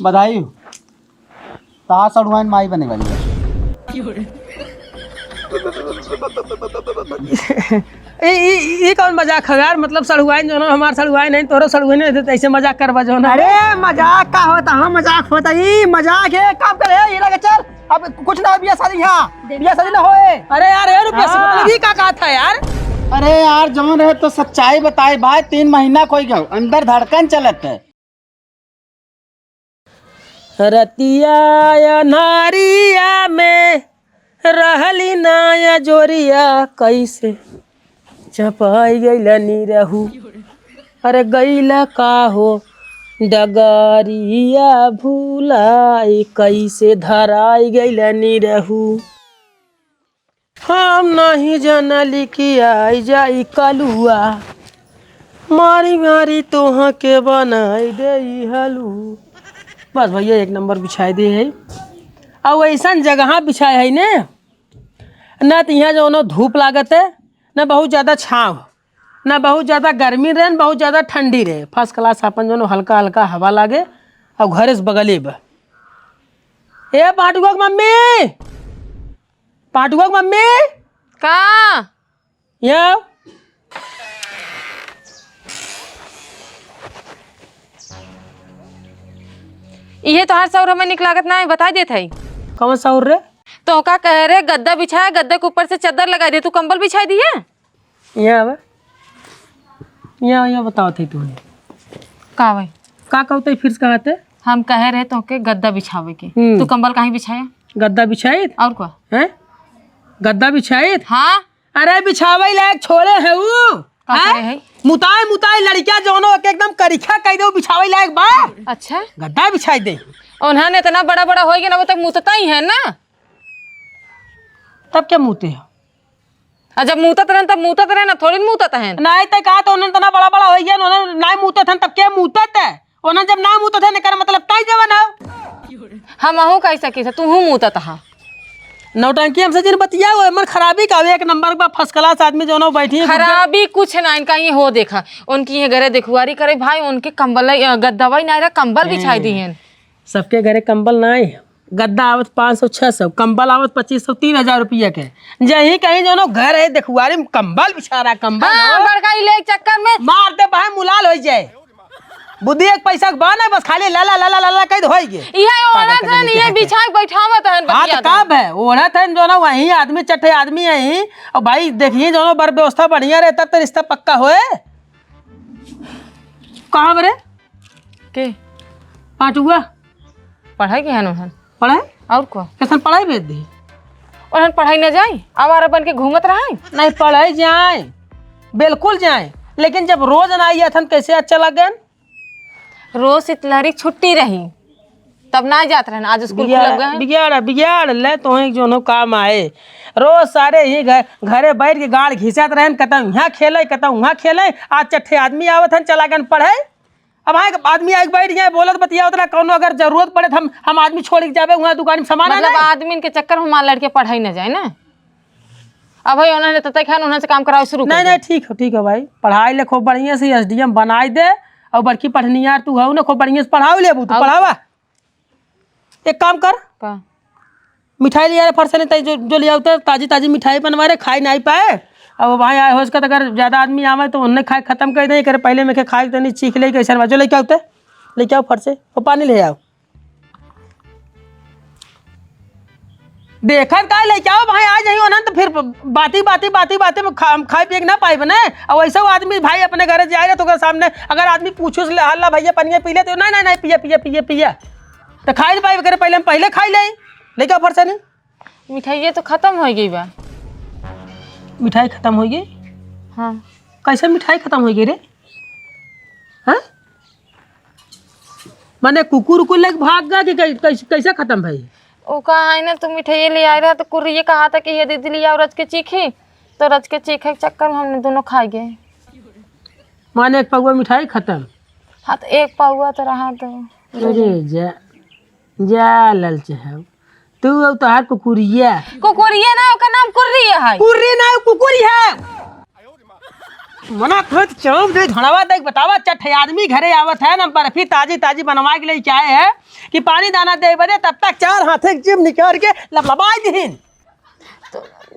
बधाई हो। कहाँ सड़ुआइन माई बने वाली है। ये कौन मजाक है यार? मतलब सड़ुआइन जो ना हमार सड़ुआइन नहीं तोरो सड़ुआइन नहीं तो ऐसे मजाक कर जो ना। अरे मजाक का होता है, मजाक होता है, मजाक है। काम करे ये लगे चल। अब कुछ ना बिया शादी, यहाँ बिया शादी ना होए। अरे यार ये रुपया से मतलब ये का कहा था यार? अरे यार जौन रहे तो सच्चाई बताई भाई। 3 महीना कोई गयो अंदर धड़कन चलत है। रतिया नारिया में रहली नाया जोरिया कैसे चपाई गईला निरहू। अरे गईला का हो डगरिया भूलाई कैसे धराई गईला निरहू। हम नहीं जानली कि आई जाई कलुआ मारी मारी तोह के बनाई दे हलू। बस भैया एक नंबर बिछाई दे है। अब ऐसा जगह बिछाए है ने न तो यहाँ जो न धूप लागत है न बहुत ज़्यादा छाँव न बहुत ज़्यादा गर्मी रहे न बहुत ज़्यादा ठंडी रहे। फर्स्ट क्लास अपन जो हल्का हल्का हवा लागे और घरे से बगले बा। ए पाटुआ की मम्मी, पाटुआ की मम्मी का यहाँ ये तो हर सौर हमें निक लागत ना है, बता देत है। कौन सा उड़ रे? तो का कह रहे गद्दा बिछाया, गद्दे के ऊपर से चादर लगा दे, तू कंबल बिछाई दिए। यहाँ अब यहाँ बताओ थे तू का भाई का कहते फिर से कहते हम कह रहे तो के गद्दा बिछावे के, तू कंबल कहीं बिछाया? गद्दा बिछाइत और क्या है? गद्दा बिछाइत? हाँ अरे बिछावे लायक छोड़े है वो। का करे है? मुताई मुताई लड़किया जोनो के एकदम करिखा कह दो बिछावे लायक बा। अच्छा गद्दा बिछाई दे। उन्होंने इतना बड़ा बड़ा हो गया ना, वो तक मुतता ही है ना। तब क्या मुते हो? और जब मुतत रहे तब मुतत रहे ना, थोड़ी मुतत है। नहीं तो कहा तो उन्होंने तना बड़ा बड़ा हो गया उन्होंने नहीं मुते थे तब क्या मुतत है? उन्होंने जब ना मुते थे निकर मतलब तय जवन है। हम आहू कह सकी तू हूँ मुतत हा। नौटंकी हमसे जिन बतिया वो हमर खराबी का एक नंबर का फर्स्ट क्लास आदमी जो ना बैठी है। खराबी कुछ ना इनका ये हो देखा उनकी ये घरे देखुआरी करे भाई, उनके कंबल गद्दावा ही नहीं रहा, कंबल बिछाई दी है। सबके घरे कंबल नहीं, गद्दा आवत 500-600, कंबल आवत 2500-3000 रुपया के। यही कहीं जो घर है देखुआरी में कंबल बिछा रहा कंबल। हाँ, बड़का ही ले चक्कर में मार दे भाई मुलाल हो जाए। बुद्धि एक पैसा बा ना बस खाली लाला लाला लाला कह होई गे। ये औरत है नहीं, ये बिछा के बैठावत है बात कब है औरत है जो ना वही आदमी चट्टे आदमी है। और भाई देखिए जो ना बर व्यवस्था बढ़िया रहे तब तो रिश्ता पक्का होए। कहाँ बरे के पाटुआ पढ़ाई के है उन्होंने पढ़ाई और को कैसन पढ़ाई भेज दी? उन्होंने पढ़ाई न जाए आवारा बन के घूमत रहा है। नहीं पढ़ाई जाए बिल्कुल जाए, लेकिन जब रोज ना आई थन कैसे अच्छा लगे? रोज इतलहरी छुट्टी रही तब ना जात रहे, आज स्कूल खुल गए। बिगाड़ ले तो जो नो काम आए। रोज सारे ही घरे बैठ के गाड़ घिसत रहे, कतम यहाँ खेले कतम वहाँ खेले। आज चट्ठे आदमी आवत हन चला गन पढ़े। अब हाँ आदमी आगे बैठ जाए बोलत बतिया उतना कौनो अगर जरूरत पड़े तो हम आदमी छोड़ के जावे वहाँ दुकान में सामान मतलब आदमी के चक्कर में हमारे लड़के पढ़ाई न जाए ना। अब भाई उन्होंने तय खान उन्होंने से काम कराओ शुरू नहीं नहीं ठीक है भाई। पढ़ाई ले खूब बढ़िया से SDM बनाई दे और बड़की पढ़नी यार तू है ना खूब बढ़िया से पढ़ाओ ले तू पढ़ावा। एक काम कर का मिठाई लिया फर्स्ट नहीं जो लिया होता ताजी ताजी मिठाई बनवा रहे खाई नहीं पाए। अब वहाँ आए हो उसका अगर ज़्यादा आदमी आवे तो उन्हें खाए खत्म कर दें करे पहले में खाए तो नहीं चीख ले कैसे जो लेके आओते लेके आओ फट से और पानी ले आओ। देखा का लेके आओ भाई आ जाइए ना तो फिर बाती में खाए पिए ना पाए बने। और वैसा आदमी भाई अपने घर जाए ना तो सामने अगर आदमी पूछो से हल्ला भैया पनिया पी ले तो नहीं पिया तो खाए नहीं पाए करे पहले खाई लेके आओ फट से। नहीं मिठाई तो खत्म हो गई बा। मिठाई खत्म हो गई? हाँ कैसे मिठाई खत्म हो गई रे? हाँ माने कुकुर को लेके भाग गया कि कैसे खत्म भाई? वो कहा है ना तुम मिठाई ले आए रहा तो कुर्री ये कहा था कि ये दीदी लिया और रच के चीखी तो रच के चीखे के चक्कर में हमने दोनों खा गए। माने एक पौवा मिठाई खत्म? हाँ तो एक पाउआ तो रहा तो। अरे जा ललच है तू अब तो हर कुकुरिया कुकुरिया ना उसका नाम कुर्री है। कुर्री ना कुकुरी है। मना खुद चौंक दे धड़ावा देख बतावा चट आदमी घरे आवत है ना बर्फी ताजी ताजी बनवा के लिए चाहे है कि पानी दाना दे बदे तब तक 4 हाथे जिम निकाल के लबलबाई दीन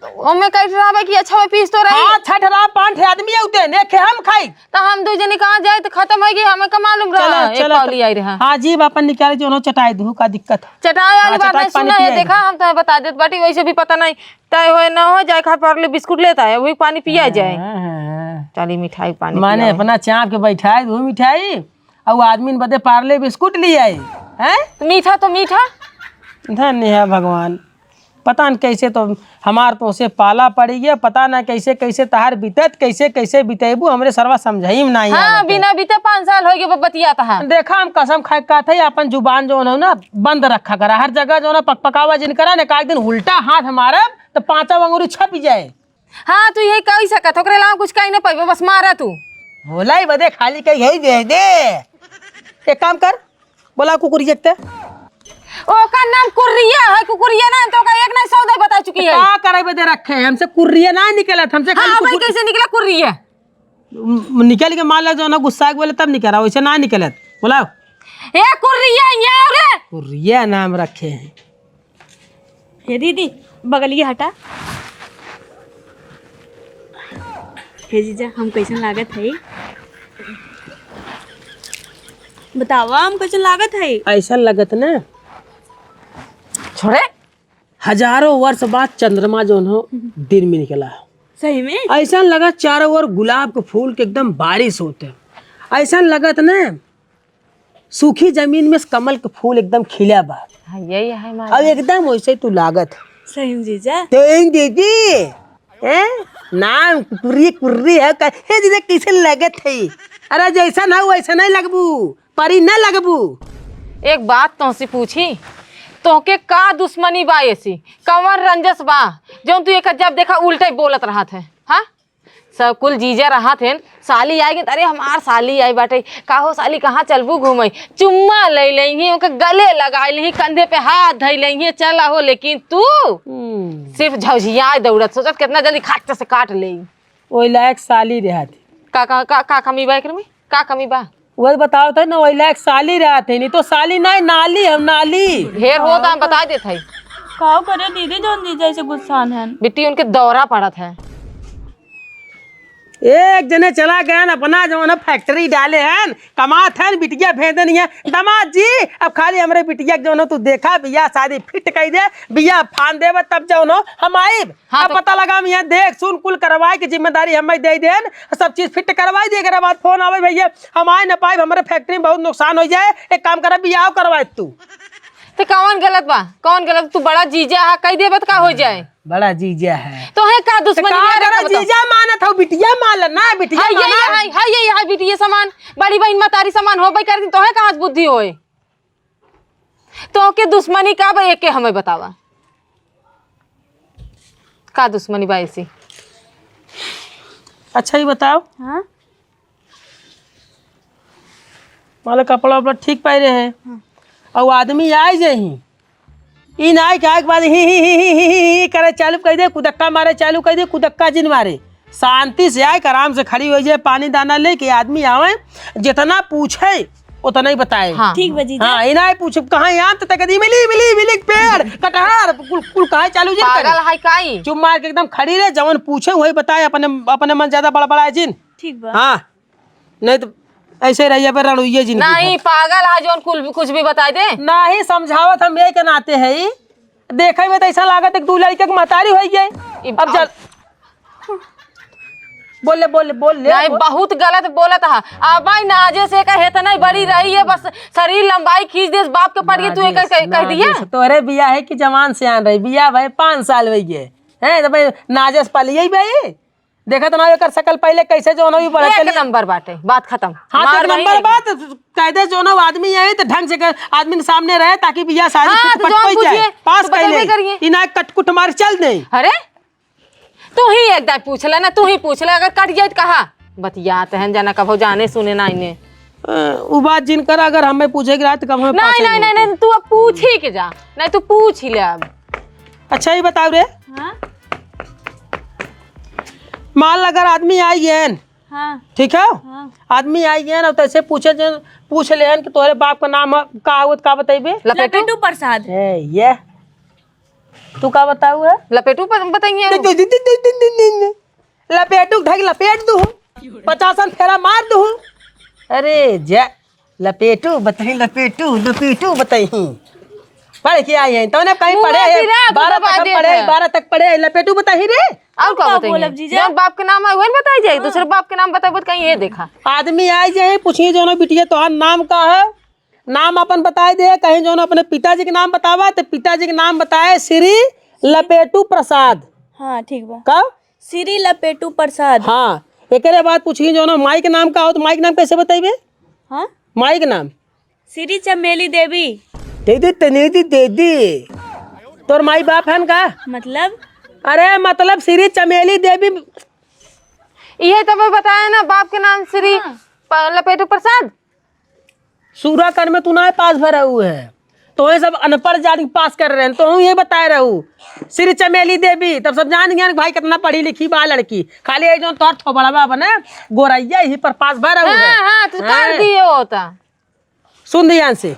ओ मैं कह रहा है कि अच्छा में पीस तो रही हां छठ रा 5 आदमी उते ने के हम खाई तो हम दो जने कहां जाए तो खत्म हो गई हमें का मालूम रहा एक पावली आई रहा। हां जी अपन निकाले जो चटाई दू का दिक्कत चटाई वाली बात नहीं सुना है देखा हम तो बता देत बाटी वैसे भी पता नहीं तय होए ना हो जाए खा पर बिस्कुट लेता है वही पानी पिया जाए चली मिठाई पानी माने अपना चाप के बैठाए दू मिठाई और आदमी बदे पार्ले बिस्कुट ले आए हैं मीठा तो मीठा धन्य है भगवान पता न कैसे तो हमार तो से पाला पड़ी गया पता ना कैसे कैसे तहार बीतत कैसे कैसे बितेबू हमरे सरवा समझाई नहीं हाँ बिना बीते 5 साल हो गए बतियाता है देखा हम कसम खाए का थे अपन जुबान जो है ना बंद रखा करा हर जगह जो ना पकपकावा जिन करा ना एक दिन उल्टा हाथ हमारा तो 5 अंगूरी छप जाए। हाँ तू यही कह सकत ओकरे अलावा कुछ कहीं ना पाइबे बस मारा तू बोला ही बदे खाली कहीं यही दे दे एक काम कर बोला कुकुर जगते ओका नाम कुर्रिया है कुकुरिया ना तो का एक नहीं सौदा बता चुकी है का करे बदे रखे हमसे कुर्रिया ना निकला हमसे हाँ भाई कैसे निकला कुर्रिया निकल के मान लो जो ना गुस्सा के बोले तब निकला वैसे ना निकले बोलाओ ए कुर्रिया ये रे कुर्रिया नाम रखे हैं। हे दीदी बगलिए हटा हे जीजा हम कैसन लागत है बतावा हम कैसन लागत है ऐसा लगत ना छोड़े हजारों वर्ष बाद चंद्रमा जो हो दिन में निकला सही में ऐसा लगा चारों ओर गुलाब के फूल के एकदम बारिश होते ऐसा लगत ना सूखी जमीन में कमल के फूल एकदम खिला बा हाँ यही है अब एकदम वैसे तू लागत सही में जीजा तो दीदी नाम कुर्री कुर्री है हे दीदी कैसे लगत है अरे जैसा ना वैसा नहीं लगबू परी न लगबू। एक बात तुमसे पूछी तोके का दुश्मनी बा ऐसी कंवर रंजस बा जो तू एक जब देखा उल्टे बोलत रहा थे हाँ सब कुल जीजा रहा थे साली आई गई अरे हमार साली आई बाटे का हो साली कहाँ चलबू घूमे चुम्मा ले लेंगे उनके गले लगा लेंगे कंधे पे हाथ धई लेंगे चला हो लेकिन तू सिर्फ झौझिया दौड़त सोचत कितना जल्दी खाट से काट ले वही लायक साली रहा थी का कमी बा एकरे में का कमी बा वही बताओ थे ना वही लायक साली रहा थे नहीं तो साली नहीं नाली हम नाली ढेर हो तो हम बता देते हैं का करे दीदी जोन जीजा से गुस्सा है बिट्टी उनके दौरा पड़त है एक जने चला गया अपना जो ना फैक्ट्री डाले हैं कमात है बिटिया भेज देनी है दामाद जी अब खाली हमारे बिटिया जो ना तू देखा बिया शादी फिट कर दे बिया फान दे तब जो ना हम आइब हाँ अब पता लगा यहाँ देख सुन कुल करवाए की जिम्मेदारी हमें दे देन सब चीज फिट करवाई दे के बाद फोन आवे भैया हम आए ना पाइब हमारे फैक्ट्री में बहुत नुकसान हो जाए एक काम कर बिया करवाए तू तो कौन गलत बा कौन गलत तू बड़ा जीजा है कह दे का हो जाए बड़ा जीजा है तो है का दुश्मनी है जीजा मानत हो बिटिया मान ना बिटिया हां बिटिया समान बड़ी बहन मतारी समान हो भाई कर तो है कहां बुद्धि होए तो के दुश्मनी का बा एक हमें बतावा का दुश्मनी बा ऐसी अच्छा ही बताओ हाँ माला कपड़ा उपड़ा ठीक पहने हैं और आदमी आए जही इन आए के बाद ही करे चालू कर दे कुदक्का मारे चालू कर दे कुदक्का जिन मारे शांति से आए आराम से खड़ी हो जाए पानी दाना ले के आदमी आवे जितना पूछे उतना ही बताए हाँ। ठीक बजी हाँ इनाए पूछ कहाँ यहाँ तो तक मिली मिली मिली पेड़ कटहर कुल कहाँ चालू जिन पागल है काई चुप मार के एकदम खड़ी रहे जवन पूछे वही बताए अपने अपने मन ज्यादा बड़ा जिन ठीक बा हाँ नहीं तो ऐसे रहिए पे रणुइये जिन नहीं पागल है जो कुछ भी बता दे ना ही समझावत हम एक नाते है देखे में तो ऐसा लागत एक 2 लड़के की मतारी हो गई अब जल बोले बोले बोल ले नहीं बहुत गलत बोला था अब भाई नाजे से कहे तो नहीं बड़ी रही है बस शरीर लंबाई खींच दे बाप के पड़ गई तू एक कह दिया तोरे बिया है कि जवान से आन रही बिया भाई 5 साल हो गए हैं तो भाई नाजे से पालिए भाई देखा तो ना कर सकल पहले कैसे जो भी बढ़ा एक नंबर बाटे बात खत्म हाँ तो नंबर बात कायदे जो ना आदमी आए तो ढंग से आदमी के सामने रहे ताकि बिया शादी हाँ, फिट पट हो जाए पास पहले इना कटकुट मार चल नहीं अरे तू ही एकदम पूछ ले ना तू ही पूछ ले अगर कट जाए तो कहा बतियाते हैं जना कभो जाने सुने ना इन्हें वो बात जिनकर अगर हमें पूछेगी रात कब हमें नहीं नहीं नहीं नहीं तू अब पूछ ही के जा नहीं तू पूछ ही ले अब अच्छा ही बताओ रे हाँ मान अगर आदमी आई है हाँ ठीक है आदमी आई गया ना तो ऐसे पूछ ले कि तोहरे बाप का नाम का आवत का बताइबे लपेटू प्रसाद। ये तू का बताऊ है लपेटू बताइए। लपेटू ढक लपेट दू 50 फेरा मार दू। अरे जा लपेटू बताई पढ़ के आई है तो ने कहीं पढ़े है 12 तक पढ़े लपेटू बताही रे। और क्या बताइए जौन बाप के नाम है वही बताई जाए दूसरे बाप के नाम बताइए कहीं ये देखा। आदमी आई जाए पूछिए जो ना बिटिया तोहार नाम का है नाम अपन बताए दे कहीं जो ना अपने पिताजी के नाम बतावा तो पिताजी के नाम बताए श्री लपेटू प्रसाद। हाँ ठीक बा। कब श्री लपेटू प्रसाद। हाँ एक बाद पूछिए जो ना माई के नाम का हो तो माई के नाम कैसे बताइबे। हाँ माई के नाम श्री चमेली देवी। दे दी तोर माई बाप है का मतलब अरे मतलब श्री चमेली देवी ये तो बताया ना बाप के नाम श्री लपेटू प्रसाद। सूरा कर में तू ना पास भरा हुआ है तो ये सब अनपढ़ जाति पास कर रहे हैं तो ये बताए रहू श्री चमेली देवी तब सब जान गया भाई कितना पढ़ी लिखी बा लड़की खाली एक जो तोर थोबड़ा बा बने गोरैया ही पर पास भरा हुआ है। हाँ तू कर दिए होता। सुन ध्यान से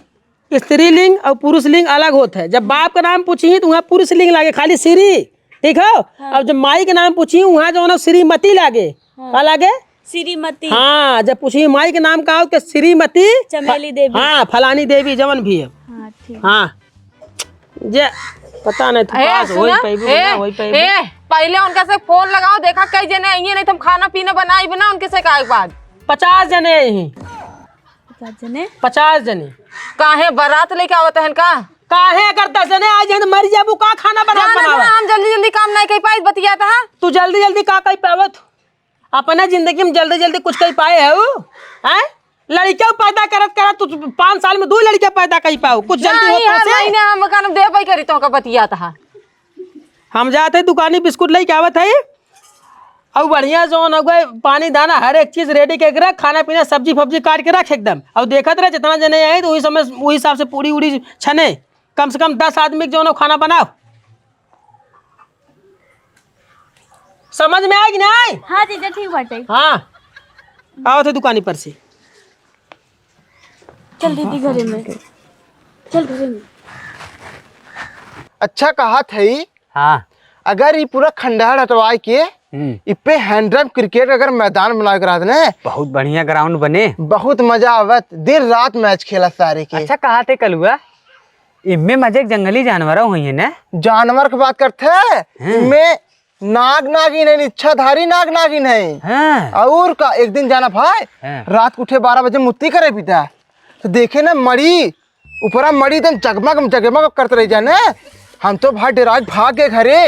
स्त्रीलिंग और पुरुष लिंग अलग होता है। जब बाप का नाम पूछी तो वहाँ पुरुष लिंग लागे खाली श्री ठीक है। अब जब माई के नाम पूछी वहाँ जो है श्रीमती लागे क्या लागे श्रीमती। हाँ जब पूछी माई के नाम का हो कि श्रीमती चमेली देवी। हाँ फलानी देवी जवन भी है। हाँ ठीक। हाँ जे पता नहीं तू पास होई पाइबो ना होई पाइबो। पहले उनका से फोन लगाओ देखा कई जने आइए नहीं तुम खाना पीना बनाई बना उनके से का बाद 50 जने यही 50 जने काहे बारात लेके आवत है का काहे अगर 10 जने आज हम मर जाबू का खाना बनावा हम जल्दी जल्दी काम नहीं कर पाई बतिया था। तू जल्दी जल्दी का कई पावत अपना जिंदगी में जल्दी जल्दी कुछ कई पाए है लड़कियां पैदा करत तू 5 साल में 2 लड़कियां पैदा कई पाओ कुछ जल्दी होता से हम मकान दे पाई करी तो का बतिया था। हम जाते दुकानी बिस्कुट लेके आवत है और बढ़िया जो न पानी दाना हर एक चीज रेडी करके रख खाना पीना सब्जी फब्जी काट के रख एकदम और देखत रहे जितना जने आए तो वही हिसाब से पूरी उड़ी छने कम से कम 10 आदमी जो खाना बनाओ समझ में आएगी ना। हाँ जीजा ठीक बाटे। हाँ आओ थे दुकानी पर से चल दीदी घरे में चल घरे में। अच्छा कहा थी हाँ अगर ये पूरा खंडहर हटवाए के इपे हैंडरम क्रिकेट अगर मैदान बना कर देने बहुत बढ़िया ग्राउंड बने बहुत मजा आवत दिन रात मैच खेला सारे के। अच्छा कहा थे कलुआ इनमें मजे जंगली जानवर हुई है ना जानवर की बात करते इनमें नाग नागिन है इच्छाधारी नाग नागिन है। हाँ। और का एक दिन जाना भाई रात को उठे 12 बजे मुत्ती करे पिता तो देखे ना मड़ी ऊपरा मड़ी एकदम जगमग जगमग करते रह जाने हम तो भाई डेराज भाग के घरे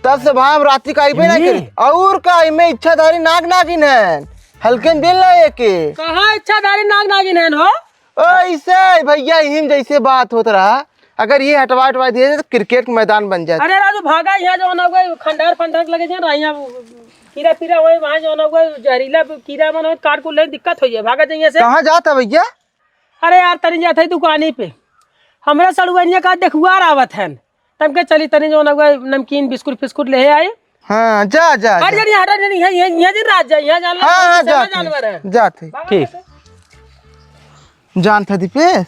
तब से भाई हम रात्रि का आई ना करी और का में इच्छाधारी नाग नागिन है हल्के दिल लगे के कहाँ इच्छाधारी नाग नागिन है हो ऐसे भैया हिम जैसे बात होता रहा अगर ये हटवा दिए तो क्रिकेट मैदान बन जाए। अरे राजू भागा यहाँ जो ना खंडहर फंडहर लगे थे ना कीड़ा पीड़ा हुए वहाँ जो ना जहरीला कीड़ा मन काट को ले दिक्कत हो जाए भागा जाइए से। कहाँ जाता भैया। अरे यार तनी जाते है दुकानी पे हमरा सड़ुआनिया का देखुआर आवत है तब के चली तनी जो ना नमकीन बिस्कुट फिस्कुट ले आए। हाँ जा जा हट जानी हट जानी यहाँ दिन रात जाए यहाँ जान हाँ जानवर है जाते ठीक जान था दीपेश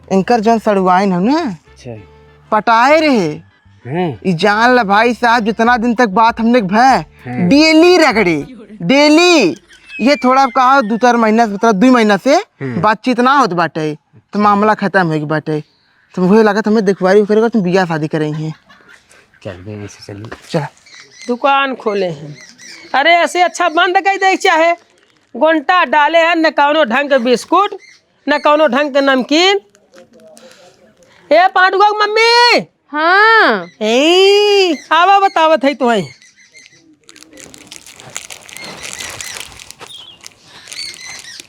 इनकर जौन सड़ुआइन हम ना पटाए रहे ई जान ला भाई साहब जितना दिन तक बात हमने भय डेली रगड़े डेली ये थोड़ा कहा 2-4 महीना से मतलब 2 महीना से बातचीत ना होत बाटे तो मामला खत्म हो गई बाटे तो मुझे लगा तुम्हें दिखवारी करेगा तुम बियाह शादी करेंगे चल गए ऐसे चलिए चल दुकान खोले हैं। अरे ऐसे अच्छा बंद कर दे चाहे गोंटा डाले हैं न कौनो ढंग के बिस्कुट न कौनो ढंग के नमकीन। ए पांडुआ मम्मी हाँ आवा बतावत है तुम्हें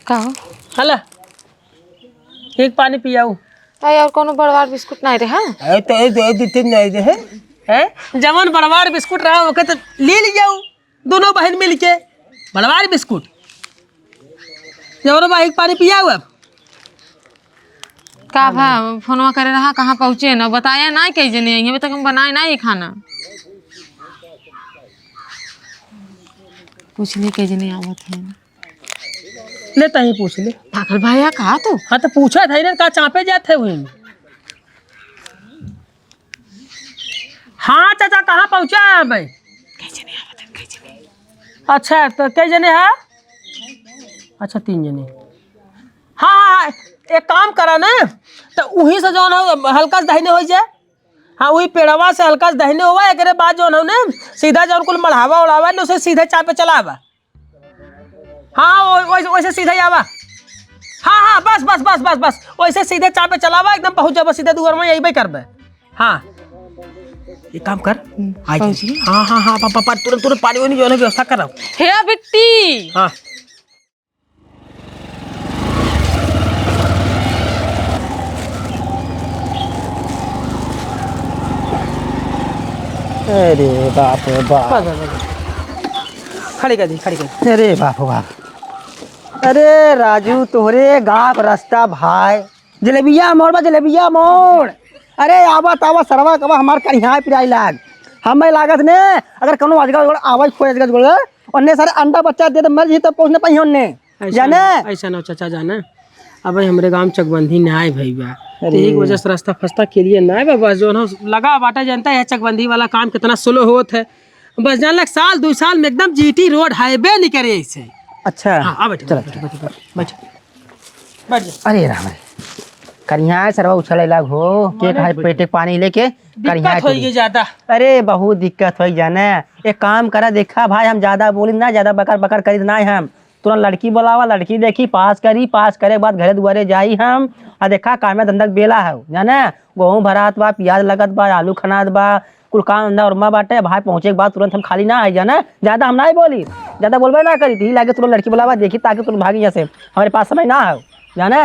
कहो हला एक पानी पियाऊ और कोनो बड़वार बिस्कुट नहीं रहा तो नहीं रहे हैं जवन बड़वार बिस्कुट रहा ओके तो ले जाऊ दोनों बहन मिल के बड़वार बिस्कुट जवन एक पानी पियाऊ अब का भा फोनवा करे रहा कहाँ पहुँचे ना बताया ना कई जने अभी तक हम बनाए ना ये खाना पूछ ले के जने आवत है। ले तही पूछ ले। पागल भैया कहा तू? हाँ तो पूछा था ना, का चापे जाते वही। हाँ चाचा कहाँ पहुँचा है भाई? अच्छा तो कई जने हैं? अच्छा 3 जने। हाँ हाँ एक काम करा ना, तो वहीं से जो है हल्का से दाहिने हो जाए। हाँ वही पेड़वा से हल्का से दाहिने हुआ, एक बाद जो है ना सीधा जो कुल मढ़ावा उड़ावा ना उसे सीधे चापे चलावा। हाँ वैसे सीधा ही आवा। हाँ हाँ बस बस बस बस बस वैसे सीधे चापे चलावा, एकदम पहुँच जावा सीधे दुआर में, यही करबे। हाँ एक काम कर, हाँ हाँ हाँ पापा तुरंत तुरंत पानी वानी जो है व्यवस्था कर रहा हूँ। हे बिट्टी। हाँ अरे बाप रे बाप, बस बस बस खड़ी कर दी, खड़ी कर दी। अरे बाप रे बाप। अरे राजू तोहरे गाँव रास्ता भाई, जलेबिया मोड़ बा, जलेबिया मोड़। अरे आवत आवत सरवा कबा हमार करिया पिराई लाग, हमें लागत ने अगर कोनो अजगर आवाज खोज अजगर बोल ओन्ने सारे अंडा बच्चा दे तो मर जी, तब पहुंचने पाई ओन्ने जाने। ऐसा ना चाचा जाना, अब हमारे गांव चकबंदी ना आए भाई बा, एक वजह से रास्ता फस्ता के लिए ना है बस। जो लगा बाटा जानता है चकबंदी वाला काम कितना स्लो होता है, बस जान लग साल 2 साल में एकदम जीटी रोड हाईवे नहीं करे ऐसे। अच्छा हाँ आ बैठ चलो बैठ बैठ जा। अरे राम रे, करिया सरवा उछल लाग हो के कहा पेटे पानी लेके करिया दिक्कत होगी ज्यादा। अरे बहुत दिक्कत हो जाने। एक काम करा, देखा भाई हम ज्यादा बोली ना, ज्यादा बकर बकर करी ना, हम तुरंत लड़की बोलावा, लड़की देखी पास करी, पास करे बाद घरे दुआरे जाई हम आ देखा कामे धंधक बेला है जाने, गेहूँ भरात बा, प्याज लगत बा, आलू खनात बा, कुल काम धंधा उरमा बाटे भाई। पहुंचे के बाद तुरंत हम खाली ना आई जाना, ज्यादा हम ना बोली, ज्यादा बोलबे ना करी थी लागे तुरंत लड़की बोलावा देखी ताकि तुरंत भागी यहाँ से, हमारे पास समय ना है जाने।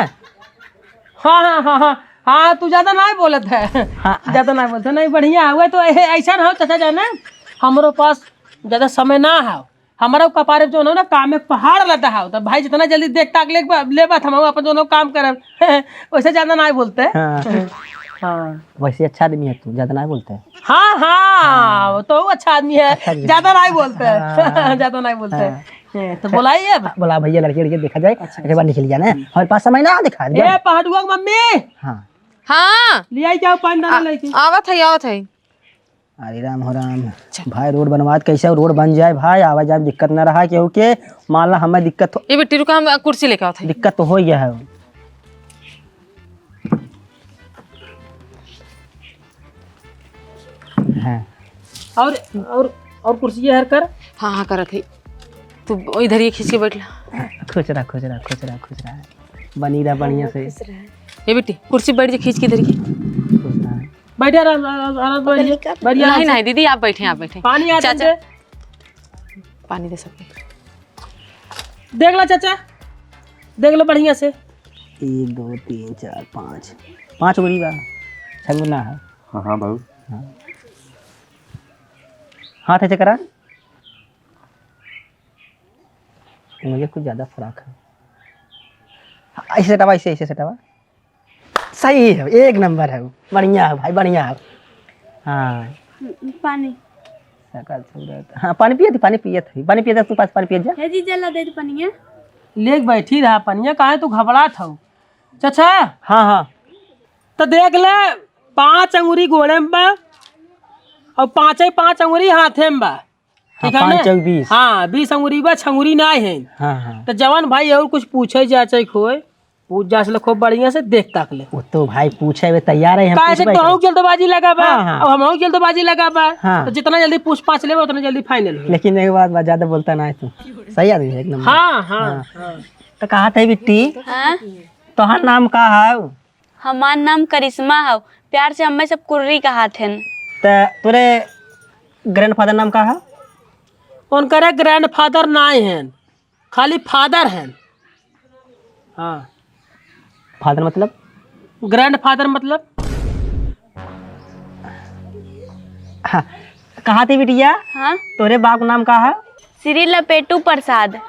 हाँ हाँ हाँ हाँ हाँ तू ज्यादा ना बोलत है। हाँ, ज्यादा ना बोलते नहीं, बढ़िया हुआ तो ऐसा ना हो चाचा जाना, हमारे पास ज्यादा समय ना है, हमारा कपारे जो ना काम में पहाड़ लदा है, तो भाई जितना जल्दी देख ताक ले बात हम अपन दोनों काम करब वैसे ज्यादा ना बोलते। हाँ हाँ वैसे अच्छा आदमी है तू, ज्यादा ना बोलते है। हाँ हाँ वो तो अच्छा आदमी है, ज्यादा नहीं बोलते ज्यादा नहीं बोलते। तो बोलाइए अब। बोला भैया लड़की लड़की देखा जाए, एक बार निकल जाना, हमारे पास समय ना दिखा दिया। ए पहाड़ुआ की मम्मी हाँ हाँ ले आई क्या पानी डालने लड़की। आवत है आवत है। अरे राम हो राम भाई, रोड बनवा कैसे रोड बन जाए भाई, आवाज जाए दिक्कत ना रहा, क्योंकि मान ला हमें दिक्कत ये बेटी रुका, हम कुर्सी लेके आवत है। दिक्कत तो हो गया है। हाँ और कुर्सी हर कर। हाँ हाँ करत है, तू इधर ही खींच के बैठ ला। खुश रहा खुश रहा खुश रहा खुश रहा, बनी रहा बढ़िया से। ये बेटी कुर्सी बैठ जा खींच के इधर की। खुश रहा। बैठे बढ़िया बढ़िया। नहीं नहीं दीदी आप बैठे, आप बैठे। पानी आ चाचा पानी दे सके। देख लो चाचा, देख लो बढ़िया से। 1 2 3 4 5 उड़ी बा छंगुना है। हाँ हाँ बाबू। हाथ ऐसे करा, मुझे कुछ ज्यादा फराक है। ऐसे सटावा, ऐसे सटावा, सही है, एक नंबर है, बढ़िया है भाई बढ़िया है। हाँ पानी सकल सूरत। हाँ पानी पिए थी, पानी पिए थी, पानी पिए तू पास पानी पिए जा। है जीजा ला दे दे पनिया। ले बैठी रहा पनिया, काहे तू घबरा था चाचा। हाँ हाँ तो देख ले 5 अंगुरी गोड़े में बा और 5 अंगुरी हाथे में बा, ठीक है ना? 5 और 20। हाँ 20 अंगुरी बा, छंगुरी ना है। हाँ हाँ तो जवान भाई और कुछ पूछे जाचे खोए, पूछ जाच ले खूब बढ़िया से देख ताक ले। वो तो भाई पूछे हुए तैयार है हम। काहे से तो जल्दबाजी लगा बा, हाँ, हाँ। अब हम जल्दबाजी लगा बा। हाँ। तो जितना जल्दी पूछ पाछ ले उतना जल्दी फाइनल हो। लेकिन एक बात ज्यादा बोलता ना है तू, सही आदमी है एक नंबर। हाँ हाँ हाँ। तो कहा थे बिट्टी, हाँ तोहर नाम का है? हमार नाम करिश्मा है, प्यार से हमें सब कुर्री कहात हैं। तो तोरे ग्रैंडफादर नाम का है? उनकर ग्रैंडफादर ना हैं, खाली फादर हैं। हाँ फादर मतलब? ग्रैंडफादर मतलब। हाँ कहा थे बिटिया, हाँ तोरे बाप का नाम का है? श्री लपेटू प्रसाद।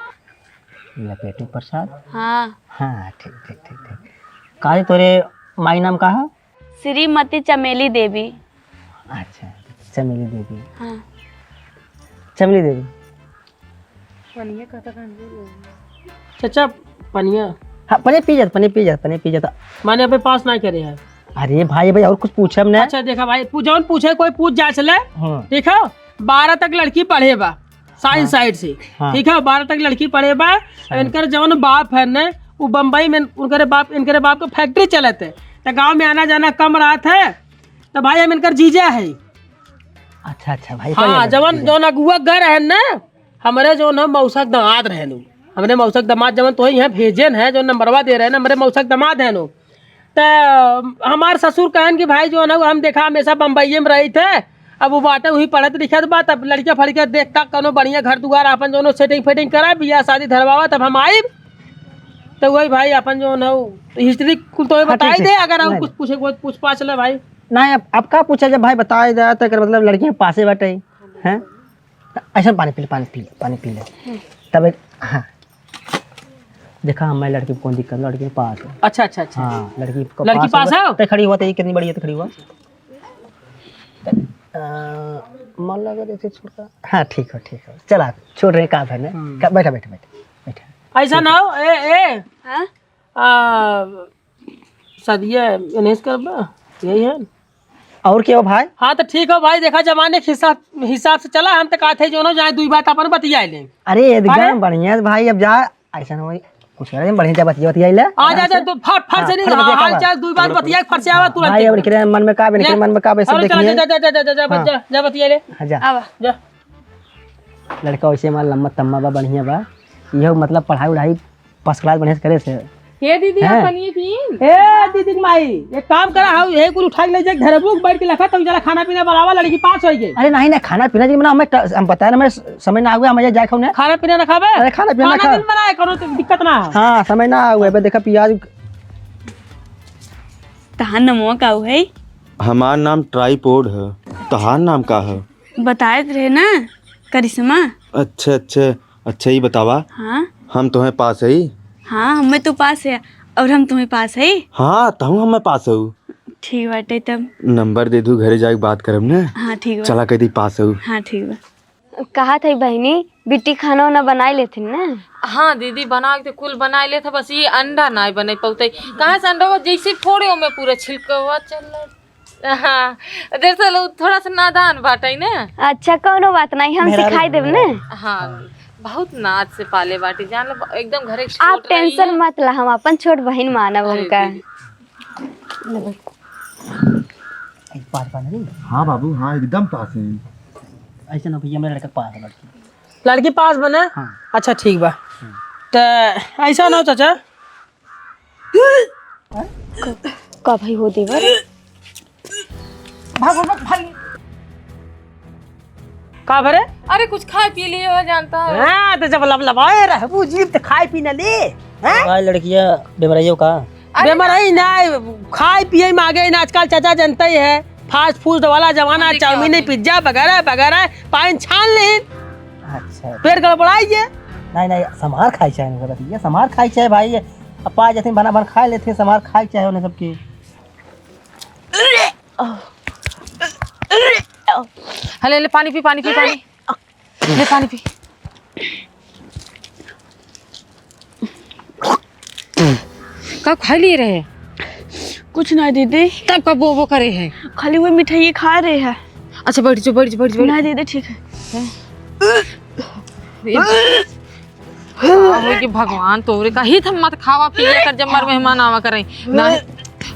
लपेटू प्रसाद। हाँ हाँ ठीक ठीक ठीक ठीक। कहा तोरे माई नाम का है? श्रीमती चमेली देवी। अच्छा चमेली देवी। हाँ चमेली देवी चाचा पनिया हाँ पनीर पी जाता। माने अबे पास नहीं करे है। अरे भाई और कुछ पूछे हमने। अच्छा देखा भाई जौन पूछे कोई पूछ जा चले। हाँ। ठीक है 12 तक लड़की पढ़े बा साइंस साइड से। हाँ। ठीक है 12 तक लड़की पढ़े बा। इनकर जौन बाप है न वो बम्बई में इनके बाप का फैक्ट्री चलत है तो गाँव में आना जाना कम रहत है तो भाई हम इनकर जीजा है। अच्छा भाई। हाँ जौन अगुआ घर है न हमारे जो न मौसक दामाद रहे नु हमारे मौसक दामाद जवन तो यहाँ भेजन है जो नंबरवा दे रहे हैं हमारे मौसक दामाद है नु तो हमारे ससुर कहन कि भाई जो है ना हम देखा हमेशा बम्बई में रही थे अब वो बाटे वही पढ़त लिखत बा तब लड़किया फड़किया देखता कौनो बढ़िया घर दुआर अपन जो सेटिंग फेटिंग करा बियाह शादी धरवावा तब हम आई तो वही भाई अपन जो है हिस्ट्री कुल तो बताई दे अगर हम कुछ पूछे पूछ पा चले भाई। नहीं अब का पूछा जब भाई बताया जाए तो मतलब लड़की पासे बैठे हैं ऐसा पानी पी ले तब हाँ देखा हमारी लड़की को कौन दिक्कत लड़की के पास है। अच्छा हाँ लड़की पास है तो खड़ी हुआ तो कितनी बड़ी है तो खड़ी हुआ मन लगा जैसे छोटा। हाँ ठीक है चला छोड़ रहे काम है ना बैठा ऐसा ना हो ए हाँ सदिया इन्हें कर यही है और क्या हो भाई। हाँ तो ठीक हो भाई देखा जमाने के हिसाब से चला हम तो कहते जो जाए दुई बात अपन बतिया लें। अरे एकदम बढ़िया भाई अब जा ऐसा ना कुछ करे बढ़िया बतिया ले आ जा तो फट से नहीं हाल चाल दुई बात बतिया फट से आवा तुरंत। भाई अब निकले मन में का सब देखिए जा बतिया ले जा लड़का वैसे मार लम्बा तम्मा बा बढ़िया बा यह मतलब पढ़ाई उढ़ाई फर्स्ट क्लास बढ़िया से करे से। ये दीदी हैं? पनिए पीन ए दीदी माई एक काम करा हाउ हे कुल उठा के ले जा घर बुक बैठ के लखा तो जरा खाना पीना बनावा लड़की पास हो गई। अरे नहीं खाना पीना जी हमें हम बताया ना मैं समय ना हुआ हमें जाए खाने खाना पीना ना खावे अरे खाना पीना ना खा बनाए करो तो दिक्कत ना हो। हाँ समय ना हुआ देखा प्याज तहार नमो का है हमार नाम ट्राईपोड है। तहार नाम का है? बताए रहे ना करिश्मा। अच्छा ही बतावा। हाँ हम तुम्हें पास है। हाँ हमें तो पास है और हम तुम्हें पास है। हाँ तहु हमें पास हूँ। ठीक बाटे तब नंबर दे दू घरे जाके बात करम ने। हाँ ठीक बा। चला कह दी पास हूँ। हाँ ठीक बा। कहा था बहनी बिट्टी खाना वाना बनाई लेती ना। हाँ दीदी बना के कुल बना ले था बस ये अंडा ना बने पौते कहाँ से अंडा जैसे फोड़े में पूरा छिलका चल। हाँ दरअसल थोड़ा सा नादान बाटे ना। अच्छा कोनो बात नहीं हम सिखाई देब ना। हाँ बहुत नाच से पाले बाटी जान लो एकदम घरे आप टेंशन मत ला हम अपन छोट बहन मानब उनका। हाँ बाबू हाँ एकदम पास है। ऐसा ना भैया मेरा लड़का पास है लड़की पास बने। अच्छा ठीक बा तो ऐसा ना हो चाचा का भाई हो देवर का भरे। अरे कुछ खाए पी लिए हो जानता है। हाँ तो जब लबाए रहबू जीप तो खाए पी न ले भाई लड़कियां बेमराइयों का बेमर है ना खाए पिए में आगे ना आजकल चाचा जानते ही है फास्ट फूड वाला जमाना चाउमीन पिज्जा वगैरह पाइन छान ले अच्छा पेट गड़बड़ाइए। नहीं समार खाई चाहे भैया समार खाई चाहे भाई अपा जैसे बना बन खा लेते समार खाई चाहे उन्हें सबके। हले ले पानी पी ले पानी पी। कब खा लिए रहे कुछ ना दीदी तब कब वो करे है खाली वो मिठाई खा रहे हैं। अच्छा बैठ जाओ ना दीदी ठीक है। कि भगवान तोरे का ही थम मत खावा पिया कर जब मर मेहमान आवा करे ना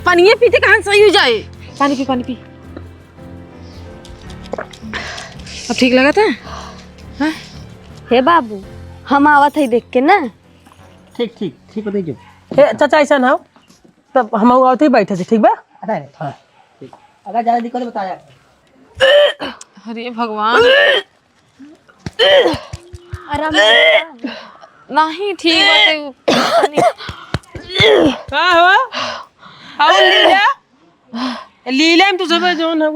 पानी पीते कहाँ सही हो जाए। पानी पी अब ठीक लगा था। हाँ? हे बाबू हम आवत है देख के ना। ठीक होते जो चाचा ऐसा ना हो तब हम आते ही बैठे थे ठीक बा। हाँ अगर ज्यादा दिक्कत बताया। अरे भगवान आराम नहीं ठीक बाटे का हुआ आओ लीला में तो सब जो ना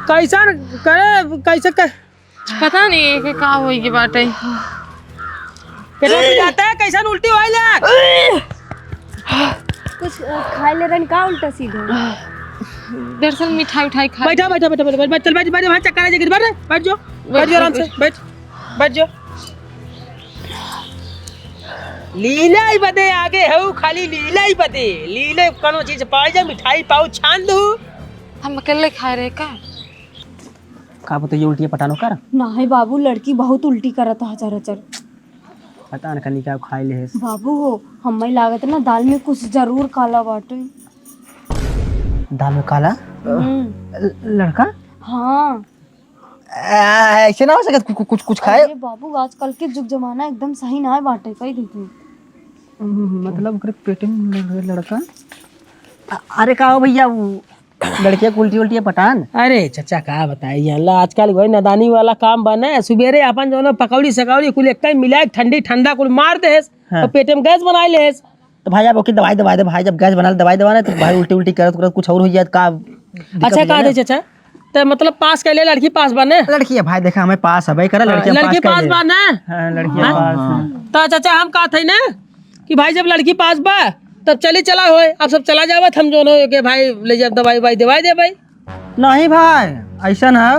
कैसा करे कैसे कर पता नहीं कि का होई बाटे जाता है कैसा उल्टी हो कुछ खाई ले रन का उल्टा सीधा दरअसल मिठाई उठाई खा बैठा बैठा बैठा बैठ बैठ चल बैठ बैठ वहाँ चक्कर आ जाएगी बैठ जाओ आराम से बैठ बैठ जाओ। लीला ही बदे आगे हो खाली लीला ही बदे लीला कोनो चीज पाई जा मिठाई पाओ छान दो। हम अकेले खाए रहे का बताइए उल्टी पटानो कर नहीं बाबू लड़की बहुत उल्टी करत है हचर हचर। पता न कनी क्या खाई ले बाबू हो हमें लागत ना दाल में कुछ जरूर काला बाटे। दाल में काला लड़का हाँ ऐसे ना हो सकता कुछ कुछ खाए। अरे बाबू आजकल के जुग जमाना एकदम सही ना है बाटे कही देते। मतलब पेट में लड़का अरे का हो भैया वो लड़किया उल्टी उल्टी पटान। अरे चचा का बताइए अल्लाह आजकल वही नदानी वाला काम बना है। सुबेरे अपन जो ना पकौड़ी सकौड़ी कुल एक मिला ठंडी ठंडा कुल मार दे और पेटे में गैस बना ले। तो भाई आप ओके दवाई दे भाई जब गैस बना दवाई दवा तो भाई उल्टी उल्टी करत कुछ और हो जाए का। अच्छा कहा दे चचा तो मतलब पास कर ले लड़की पास बने लड़की है भाई देखा हमें पास है भाई करा लड़की पास बने लड़की पास। तो चाचा हम कहा थे ना कि भाई जब लड़की पास बा तब चली चला हो अब सब चला जावा हम जो के भाई ले जाए दवाई वाई दवाई दे भाई। नहीं भाई ऐसा ना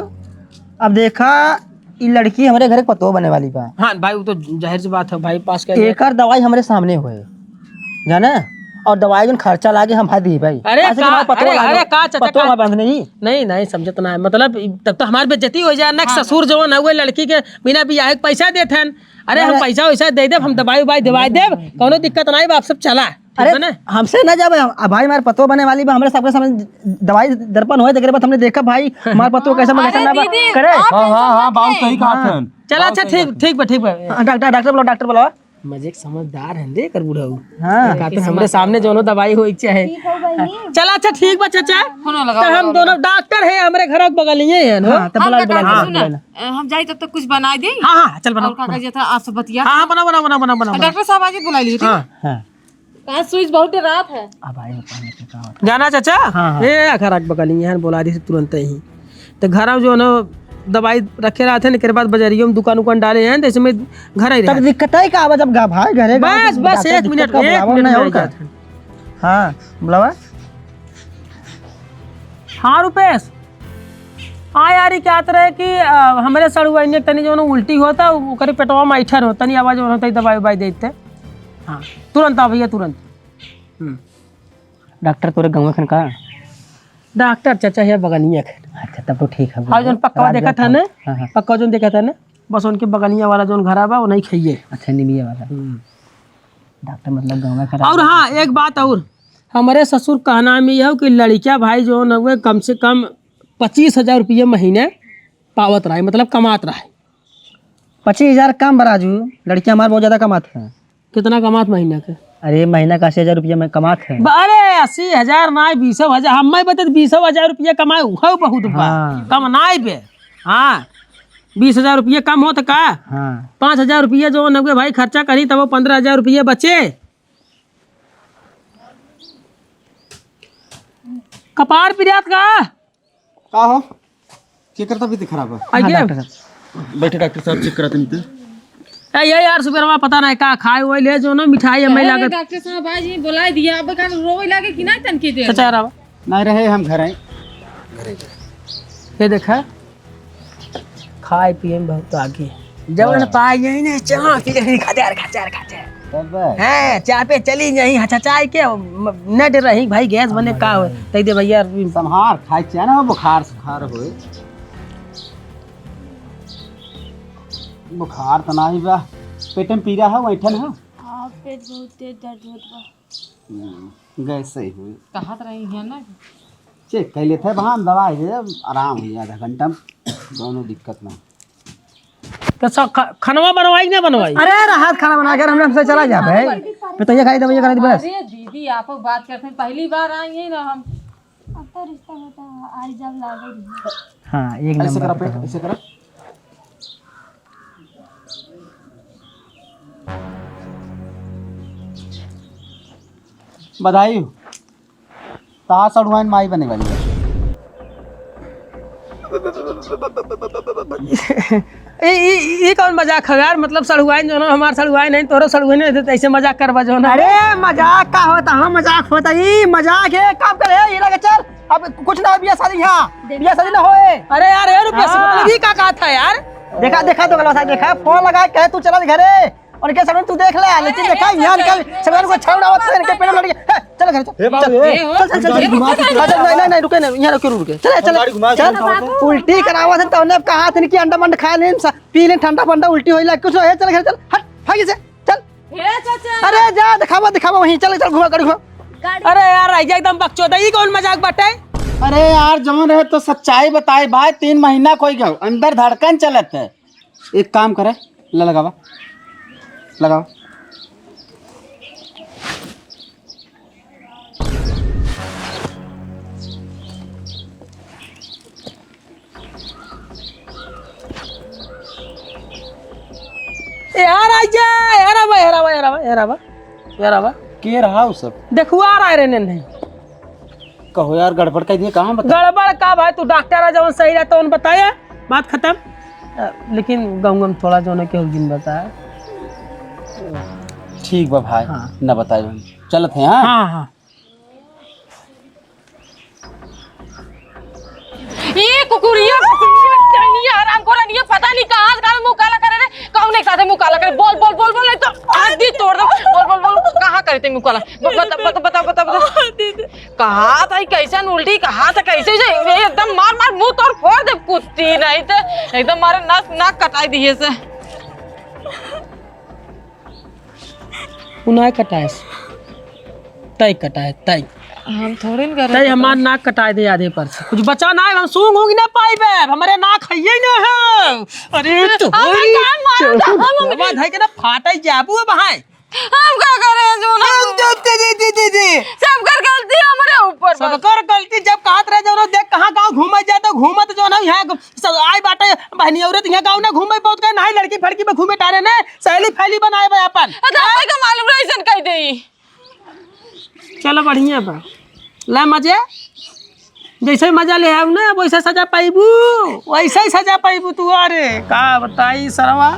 अब देखा ये लड़की हमारे घर पतो बने वाली बा। हाँ भाई वो तो जाहिर सी बात है भाई पास कर एक दवाई हमारे सामने हुए जाना और दवाई जो खर्चा लागे हम दी भाई। अरे का पतो बंधने ही नहीं समझत ना है मतलब तब तो हमारी बेइज्जती हो जाए ना ससुर जो है हुए लड़की के बिना बियाह पैसा देते हैं। अरे हम पैसा वैसा दे दे हम दवाई उवाई दवाई दे कोनो दिक्कत नहीं बाप सब चला। अरे हमसे ना जब भाई हमारे पतो बने वाली बा हमारे सबके सामने दवाई दर्पण हुए देखे बाद हमने देखा भाई हमारे पतो कैसा करे। हाँ बाबू सही कहा था। चला अच्छा ठीक बा डॉक्टर बोला मजे समझदार है दे कर बूढ़ा हाँ कहते हमरे सामने जो दवाई हो इच्छा है। चला अच्छा ठीक बा चाचा तो हम दोनों डॉक्टर है हमारे घर के बगल ही है ना। हम जाए तब तक कुछ बना दे। हाँ चल बना आप सब बतिया। हाँ बना बना बना बना बना डॉक्टर साहब आज बुला लीजिए स्विच बहुत रात है। जाना चाचा ये घर के बगल ही है बोला दी तुरंत ही तो घर जो ना दवाई रखे रहा थे ना बाद बाजारियों में दुकान उकान डाले हैं तो इसमें घर ही तब दिक्कत है का जब भाई घरे बस एक मिनट हाँ बुलावा। हाँ रुपेश हाँ यार क्या तरह कि हमारे सड़ुआ तनी जो उल्टी होता ओकरे पेटवा में ऐठन होता नहीं आवाज होता दवाई उवाई देते। हाँ तुरंत आ भैया तुरंत। डॉक्टर तोरे गाँव खन का डॉक्टर चाचा है बगलिया। अच्छा तब तो ठीक है। हाँ जो पक्का देखा था ना पक्का जो देखा था ना बस उनके बगलिया वाला जो घर बा वो नहीं खाइए। अच्छा निबिया वाला डॉक्टर मतलब गाँव खराब। और हाँ एक बात और हमारे ससुर कहना में यह कि लड़कियाँ भाई जो न कम से कम 25,000 रुपये महीने पावत रहा है मतलब कमात रहा है। 25,000 कम बराजू लड़कियाँ हमारे बहुत ज्यादा कमाते हैं। कितना कमात महीने के? अरे महीना का 80,000 रुपये में कमाते हैं। अरे 80,000 ना 20,000 हम बता 20,000 रुपये कमाए हो बहुत कम नाई पे। हाँ 20,000 रुपये कम हो तो का 5,000 रुपये जो नगे भाई खर्चा करी तब 15,000 रुपये बचे। कपार पिरियात का हो क्या करता भी खराब है बैठे डॉक्टर साहब चेक कराते नहीं ये यार सुबह पता नहीं का खाए हुए ले जो ना मिठाई हमें लागत। डॉक्टर साहब आज ही बुला दिया अब का रोवे लागे कि नहीं तनकी दे चाचा रहा नहीं रहे हम घर आए ये देखा खाए पिए में बहुत आगे जब पाए यही नहीं चाह पी ले खाते हैं चाय पे चली नहीं अच्छा चाय के न डर रही भाई गैस बने का हो तई दे भैया संहार खाए चाहे ना बुखार सुखार होए बुखार तो नहीं बा पेट में पीड़ा है वैठन है। हाँ पेट बहुत तेज दर्द होता गैस से हुई कहत रही है ना चेक कर लेते वहाँ दवाई दे आराम हुई आधा घंटा में दोनों दिक्कत ना। तो खाना बनवाई ना बनवाई? अरे राहत खाना बना कर हमने चला जा भाई तो ये खाई दे बस। अरे दीदी आप बात करते हैं पहली बार आई है ना हम अब तो रिश्ता होता आज जब लागे। हाँ एक ऐसे करा नंबर पेट ऐसे करा बधाई हो ताहा सड़ुआइन माई बने वाली है। ये कौन मजाक है यार मतलब सड़ुआइन जो ना हमार सड़ुआइन नहीं तोरो सड़ुआइन नहीं ऐसे मजाक करवा जो ना। अरे मजाक का होता हाँ मजाक होता ये मजाक है काम करे ये लगा चल अब कुछ ना हो, बिया शादी यहाँ बिया शादी ना होए। अरे यार ये रुपया से मतलब ये का था यार। देखा देखा तो गलत देखा, फोन लगा कहे तू चला घरे और क्या समय तू देख ले, लेकिन देखा यहाँ निकल सब को छावड़ा आवत है, इनके पेड़ लड़ गए। चल घर चल नहीं नहीं रुके नहीं, यहाँ रुके चल चल चल। उल्टी करावत है तो ने कहा था कि अंडा मंड खा लेन पी लेन ठंडा फंडा उल्टी होइला कुछ है। चल घर चल, हट भागी से चल। अरे जा दिखावा दिखावा वहीं, चल चल घुमा गाड़ी घुमा। अरे यार ऐजा एकदम बकचोदा, ई कौन मजाक बाटे। अरे यार जवन रहे तो सच्चाई बताए भाई, 3 महीना कोई गयो अंदर धड़कन चलत है। एक काम करे, लगावा लगाओ। यार आजा यार आवा यार आवा यार आवा यार आवा यार आवा। के रहा वो सब देखो आ रहा है नहीं कहो यार, गड़बड़ कर दिए कहाँ बता। गड़बड़ का भाई, तू डॉक्टर आ जवन सही रहता उन बताया बात खत्म। लेकिन गाँव में थोड़ा जो के दिन बताया। ठीक बा भाई, हाँ। न बताइए चलत है। हाँ हाँ हाँ ये कुकुरिया टहनिया आराम को रही है, पता नहीं कहाँ से मुंह काला करे रे। कौन एक साथ मुंह काला करे, बोल बोल बोल बोल नहीं तो आदि तोड़ दो। बोल बोल बोल कहाँ करे थे मुंह काला, बता बता बता बता बता। कहाँ था कैसे उल्टी, कहाँ था कैसे एकदम मार मार मुंह तोड़ फोड़ दे कुत्ती, नहीं तो एकदम मारे नाक कटाई दिए से। उन्हें कटाए तय कटाए तय हम थोड़ी न तय हमार नाक कटाए दे आधे पर से, कुछ बचा ना है। हम सूंघ होगी ना पाई बे, हमारे नाक है ही ना है। अरे तो बात है कि ना फाटा जाबू है भाई। हम क्या करें जो ना सब कर गलती हमारे ऊपर, सबकर गलती। जब कहत रहे जो देख कहाँ गाँव घूमे जाए तो घूमत जो ना यहाँ आए बाटे बहनी औरत यहाँ गाँव ना घूमे बहुत कहे ना लड़की फड़की में घूमे टारे ना सहेली फैली बनाए बे अपन। का मालूम रही सन कह दे। चलो बढ़िया बा, ला मजे जैसे मजा ले आऊ ना वैसे सजा पाइबू, वैसे ही सजा पाइबू तू। अरे का बताई सरवा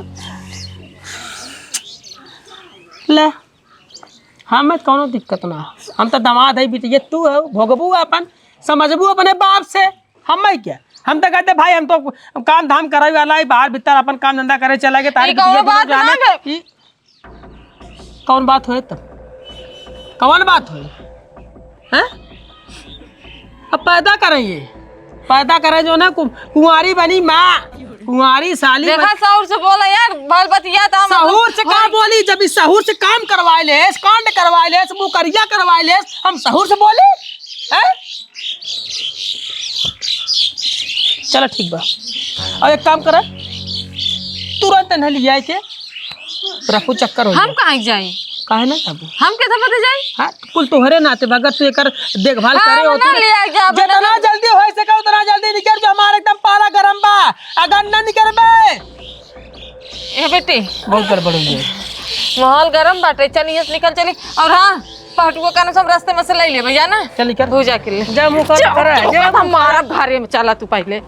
ले, हमें कोनो दिक्कत ना, हम तो दामाद है बिटिया, तू है भोगबू अपन, समझबू अपने बाप से। हम क्या, हम तो कहते भाई हम तो काम धाम करे वाला है, बाहर भीतर अपन काम धंधा करे चला गए। तारी कौन बात हो तब, कौन बात हो हैं? अब पैदा करेंगे, पैदा करें जो ना कुंवारी बनी माँ, कुंवारी साली देखा सहूर से बोला यार, बाल बतिया था। सहूर से कहाँ बोली, जब इस सहूर से काम करवाए ले, कांड करवाए ले, मुकरिया करवाए ले, हम सहूर से बोले हैं? चलो ठीक बा, और एक काम करे तुरंत न लिया के रखू चक्कर हो। हम कहाँ जाए, काहे ना तब हम कैसे पता जाए। हाँ कुल तोहरे नाते भगत तू एकर देखभाल करे हो, जितना जल्दी हो सके उतना जल्दी निकल जो, हमारे एकदम पारा गरम बा। अगर न निकलबे ए बेटी बहुत गड़बड़ हो जाए, माहौल गरम बाटे, चलिए निकल चली। और हाँ पटुआ का सब रास्ते में से ले ले भैया ना, चल निकल भूजा के ले जा मुँह कर हमारा भारे में चला तू पहले।